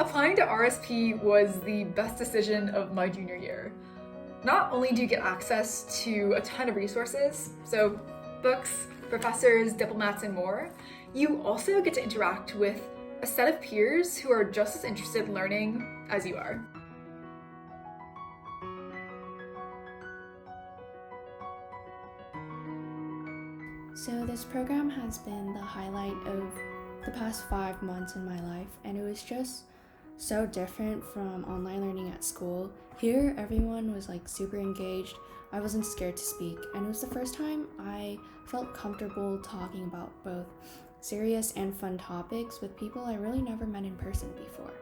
Applying to RSP was the best decision of my junior year. Not only do you get access to a ton of resources, so books, professors, diplomats, and more, you also get to interact with a set of peers who are just as interested in learning as you are. So this program has been the highlight of the past 5 months in my life, and it was just so different from online learning at school. Here, everyone was super engaged. I wasn't scared to speak, and it was the first time I felt comfortable talking about both serious and fun topics with people I really never met in person before.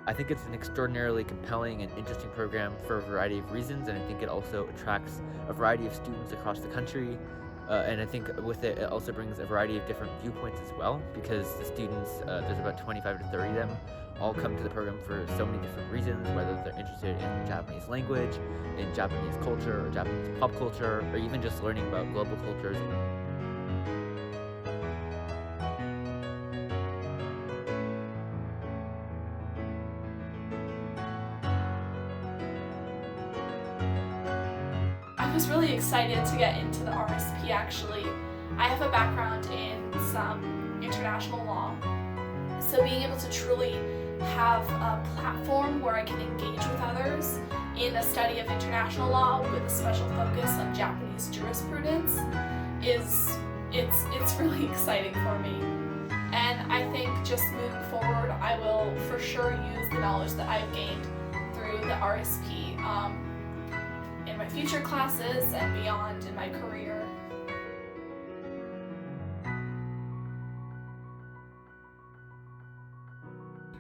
I think it's an extraordinarily compelling and interesting program for a variety of reasons, and I think it also attracts a variety of students across the country. And I think with it, it also brings a variety of different viewpoints as well, because the students, there's about 25 to 30 of them, all come to the program for so many different reasons, whether they're interested in Japanese language, in Japanese culture, or Japanese pop culture, or even just learning about global cultures. I was really excited to get into the RSP actually. I have a background in some international law, so being able to truly have a platform where I can engage with others in a study of international law with a special focus on Japanese jurisprudence it's really exciting for me. And I think just moving forward, I will for sure use the knowledge that I've gained through the RSP in my future classes and beyond in my career.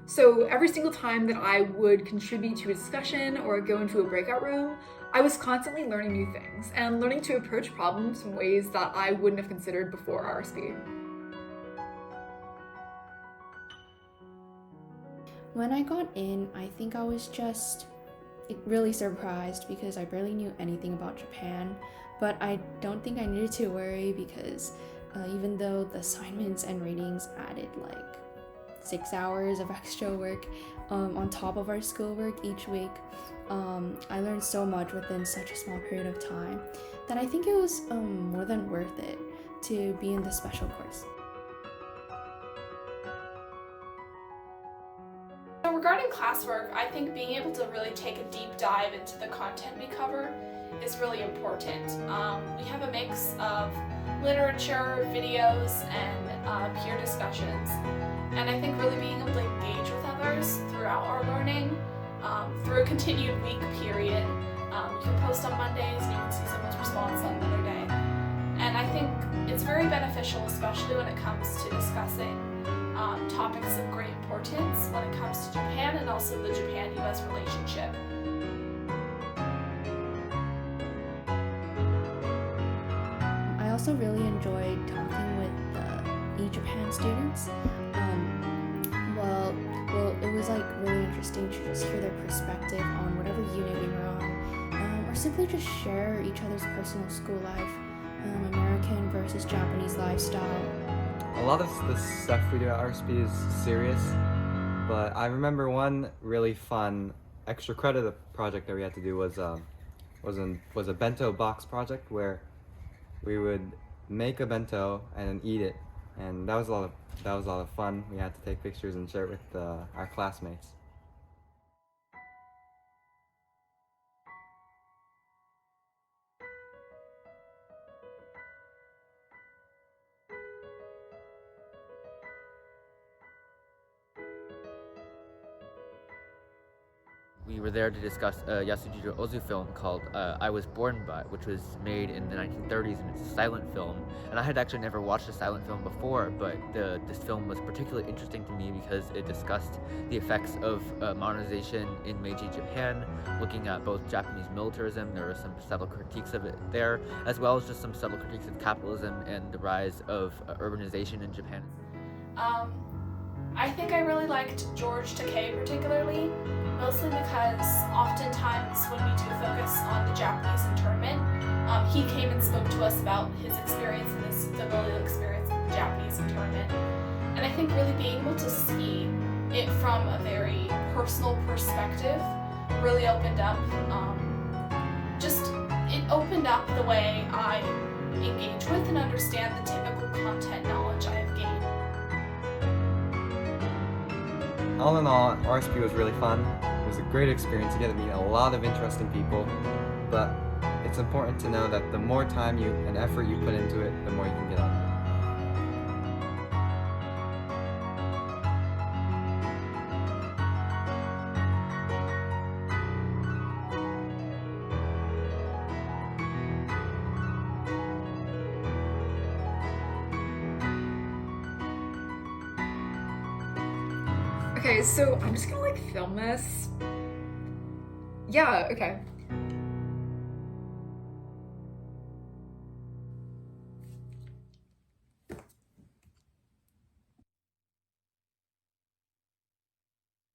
So every single time that I would contribute to a discussion or go into a breakout room, I was constantly learning new things and learning to approach problems in ways that I wouldn't have considered before RSP. When I got in, I think I was just really surprised because I barely knew anything about Japan, but I don't think I needed to worry because even though the assignments and readings added 6 hours of extra work on top of our schoolwork each week, I learned so much within such a small period of time that I think it was more than worth it to be in this special course. So regarding classwork, I think being able to really take a deep dive into the content we cover is really important. We have a mix of literature, videos, and peer discussions. And I think really being able to engage with others throughout our learning, through a continued week period. You can post on Mondays and you can see someone's response on another day. And I think it's very beneficial, especially when it comes to discussing topics of great importance when it comes to Japan and also the Japan-U.S. relationship. I also really enjoyed talking with the E-Japan students. It was really interesting to just hear their perspective on whatever unit we were on, or simply just share each other's personal school life, American versus Japanese lifestyle. A lot of the stuff we do at RSP is serious, but I remember one really fun extra credit project that we had to do was a bento box project where we would make a bento and then eat it, and that was a lot of fun. We had to take pictures and share it with our classmates. We were there to discuss a Yasujiro Ozu film called I Was Born By, which was made in the 1930s, and it's a silent film. And I had actually never watched a silent film before, but this film was particularly interesting to me because it discussed the effects of modernization in Meiji Japan, looking at both Japanese militarism. There were some subtle critiques of it there, as well as just some subtle critiques of capitalism and the rise of urbanization in Japan. I think I really liked George Takei particularly, mostly because oftentimes when we do focus on the Japanese internment, he came and spoke to us about his experience and his familial experience in the Japanese internment. And I think really being to see it from a very personal perspective really opened up. It opened up the way I engage with and understand the typical content knowledge I have gained. All in all, RSP was really fun. It was a great experience to get to meet a lot of interesting people, but it's important to know that the more time and effort you put into it, the more you can get out of it. Okay, so I'm just gonna like film this. Yeah, okay.